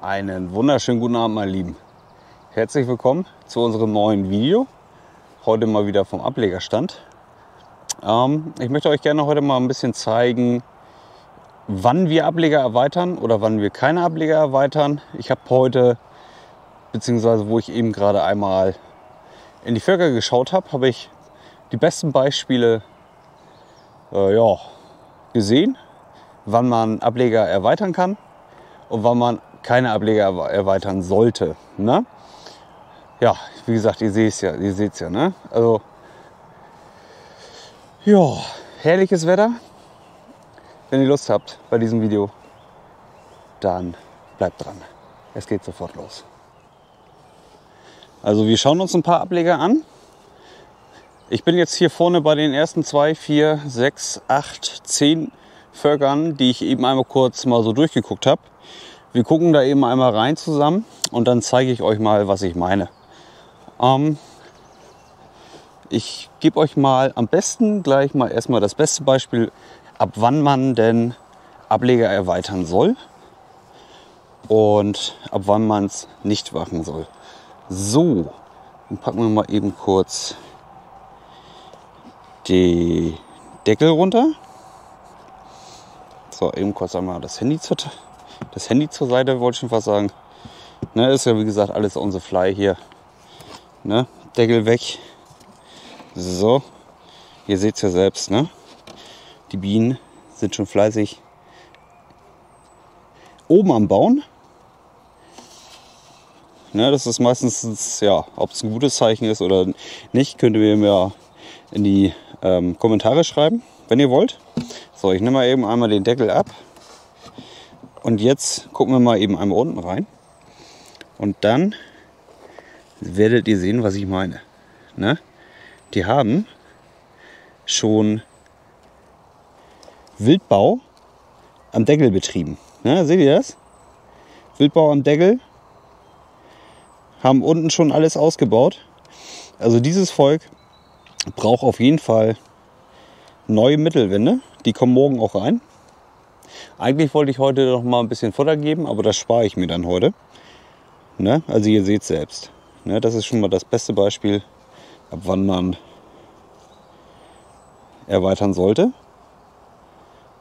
Einen wunderschönen guten Abend, meine Lieben. Herzlich willkommen zu unserem neuen Video. Heute mal wieder vom Ablegerstand. Ich möchte euch gerne heute mal ein bisschen zeigen, wann wir Ableger erweitern oder wann wir keine Ableger erweitern. Ich habe heute, beziehungsweise wo ich eben gerade einmal in die Völker geschaut habe, habe ich die besten Beispiele gesehen, wann man Ableger erweitern kann und wann man keine Ableger erweitern sollte. Ne? Ja, wie gesagt, ihr seht es ja. Ne? Also, ja, herrliches Wetter. Wenn ihr Lust habt bei diesem Video, dann bleibt dran. Es geht sofort los. Also wir schauen uns ein paar Ableger an. Ich bin jetzt hier vorne bei den ersten 2, 4, 6, 8, 10 Völkern, die ich eben einmal kurz mal so durchgeguckt habe. Wir gucken da eben einmal rein zusammen und dann zeige ich euch mal, was ich meine. Ich gebe euch mal am besten gleich mal erstmal das beste Beispiel, ab wann man denn Ableger erweitern soll und ab wann man es nicht machen soll. So, dann packen wir mal eben kurz die Deckel runter. So, eben kurz einmal das Handy zur Seite, wollte ich schon fast sagen. Ne, ist ja wie gesagt alles on the fly hier. Ne, Deckel weg. So, ihr seht es ja selbst. Ne? Die Bienen sind schon fleißig oben am Bauen. Ne, das ist meistens, ja, ob es ein gutes Zeichen ist oder nicht, könnt ihr mir in die Kommentare schreiben, wenn ihr wollt. So, ich nehme mal eben einmal den Deckel ab. Und jetzt gucken wir mal eben einmal unten rein. Und dann werdet ihr sehen, was ich meine. Ne? Die haben schon Wildbau am Deckel betrieben. Ne? Seht ihr das? Wildbau am Deckel. Haben unten schon alles ausgebaut. Also dieses Volk braucht auf jeden Fall neue Mittelwände. Die kommen morgen auch rein. Eigentlich wollte ich heute noch mal ein bisschen Futter geben, aber das spare ich mir dann heute. Ne? Also ihr seht selbst. Ne? Das ist schon mal das beste Beispiel, ab wann man erweitern sollte.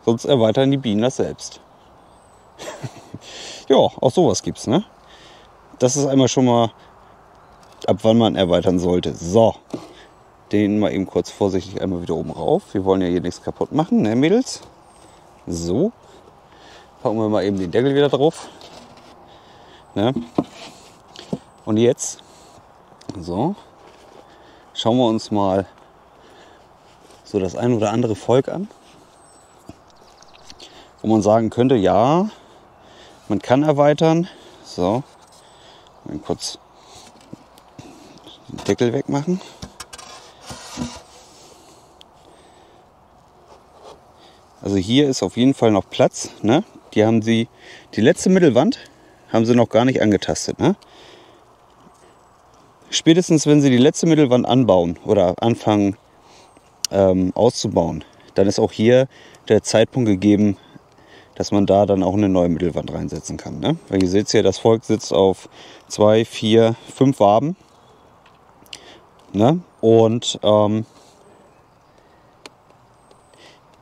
Sonst erweitern die Bienen das selbst. Ja, auch sowas gibt's. Ne? Das ist einmal schon mal, ab wann man erweitern sollte. So, den mal eben kurz vorsichtig einmal wieder oben rauf. Wir wollen ja hier nichts kaputt machen, ne Mädels? So. Packen wir mal eben den Deckel wieder drauf. Ne? Und jetzt, so, schauen wir uns mal so das ein oder andere Volk an, wo man sagen könnte, ja, man kann erweitern. So, mal kurz den Deckel wegmachen. Also hier ist auf jeden Fall noch Platz. Ne? Die letzte Mittelwand haben sie noch gar nicht angetastet. Ne? Spätestens wenn sie die letzte Mittelwand anbauen oder anfangen auszubauen, dann ist auch hier der Zeitpunkt gegeben, dass man da dann auch eine neue Mittelwand reinsetzen kann. Ne? Weil ihr seht ja, das Volk sitzt auf 2, 4, 5 Waben. Ne? Und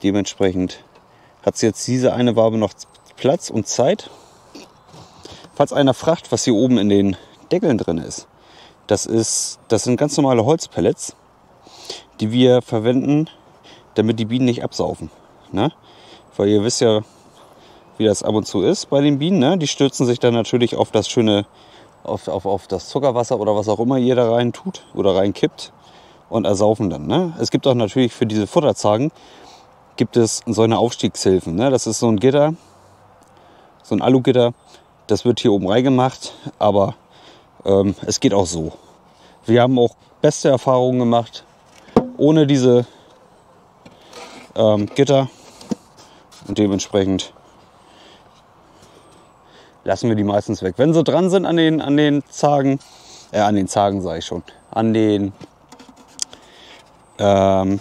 dementsprechend hat jetzt diese eine Wabe noch Platz und Zeit. Falls einer fragt, was hier oben in den Deckeln drin ist, das sind ganz normale Holzpellets, die wir verwenden, damit die Bienen nicht absaufen. Ne? Weil ihr wisst ja, wie das ab und zu ist bei den Bienen. Ne? Die stürzen sich dann natürlich auf das schöne, auf das Zuckerwasser oder was auch immer ihr da rein tut oder reinkippt und ersaufen dann. Ne? Es gibt auch natürlich für diese Futterzagen gibt es so eine Aufstiegshilfen. Ne? Das ist so ein Gitter, so ein Alugitter. Das wird hier oben reingemacht, aber es geht auch so. Wir haben auch beste Erfahrungen gemacht ohne diese Gitter und dementsprechend lassen wir die meistens weg. Wenn sie dran sind an den Zagen, sage ich schon, an den an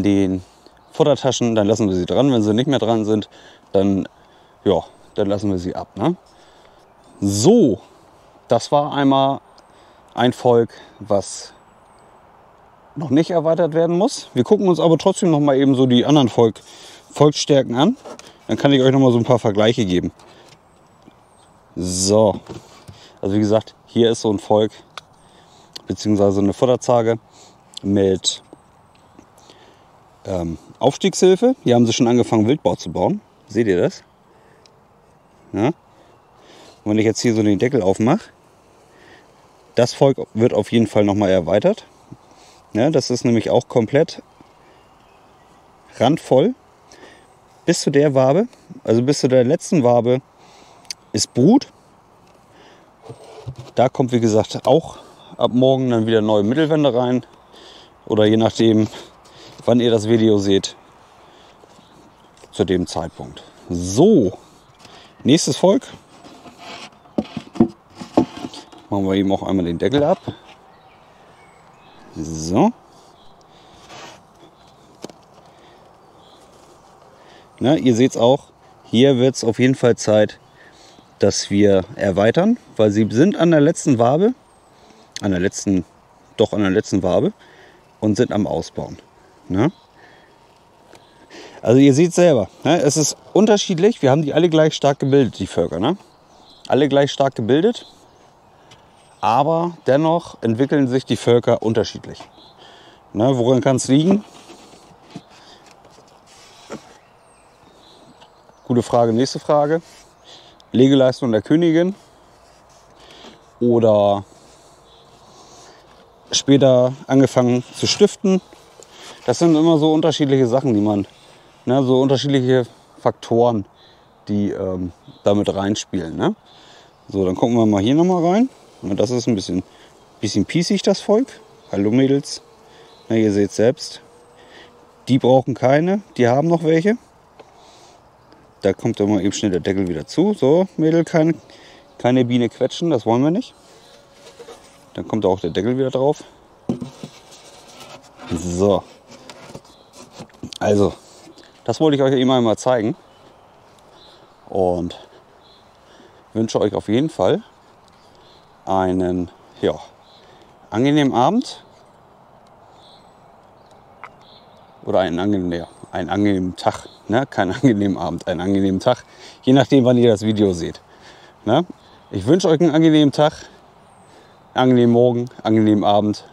den Futtertaschen, dann lassen wir sie dran. Wenn sie nicht mehr dran sind, dann ja, dann lassen wir sie ab. Ne? So, das war einmal ein Volk, was noch nicht erweitert werden muss. Wir gucken uns aber trotzdem noch mal eben so die anderen Volksstärken an. Dann kann ich euch noch mal so ein paar Vergleiche geben. So, also wie gesagt, hier ist so ein Volk, beziehungsweise eine Futterzage mit Aufstiegshilfe. Hier haben sie schon angefangen, Wildbau zu bauen. Seht ihr das? Ja? Und wenn ich jetzt hier so den Deckel aufmache, das Volk wird auf jeden Fall noch mal erweitert. Ja, das ist nämlich auch komplett randvoll. Bis zu der Wabe, also bis zu der letzten Wabe, ist Brut. Da kommt, wie gesagt, auch ab morgen dann wieder neue Mittelwände rein. Oder je nachdem, wann ihr das Video seht, zu dem Zeitpunkt. So, nächstes Volk. Machen wir eben auch einmal den Deckel ab. So. Na, ihr seht es auch, hier wird es auf jeden Fall Zeit, dass wir erweitern, weil sie sind an der letzten Wabe, an der letzten Wabe und sind am Ausbauen. Ne? Also ihr seht selber, ne? Es ist unterschiedlich, wir haben die alle gleich stark gebildet, die Völker. Ne? Alle gleich stark gebildet. Aber dennoch entwickeln sich die Völker unterschiedlich. Ne, woran kann es liegen? Gute Frage, nächste Frage. Legeleistung der Königin oder später angefangen zu stiften. Das sind immer so unterschiedliche Sachen, die man, ne, so unterschiedliche Faktoren, die damit reinspielen. Ne? So, dann gucken wir mal hier nochmal rein. Das ist ein bisschen piesig, das Volk. Hallo Mädels. Na, ihr seht selbst. Die brauchen keine, die haben noch welche. Da kommt immer eben schnell der Deckel wieder zu. So, Mädel, keine Biene quetschen, das wollen wir nicht. Dann kommt auch der Deckel wieder drauf. So. Also, das wollte ich euch eben einmal zeigen. Und wünsche euch auf jeden Fall einen angenehmen Abend oder einen angenehmen Tag. Ne? Keinen angenehmen Abend, einen angenehmen Tag. Je nachdem, wann ihr das Video seht. Ne? Ich wünsche euch einen angenehmen Tag, angenehmen Morgen, angenehmen Abend.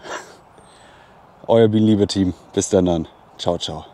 Euer Bienenliebe-Team. Bis dann. Ciao, ciao.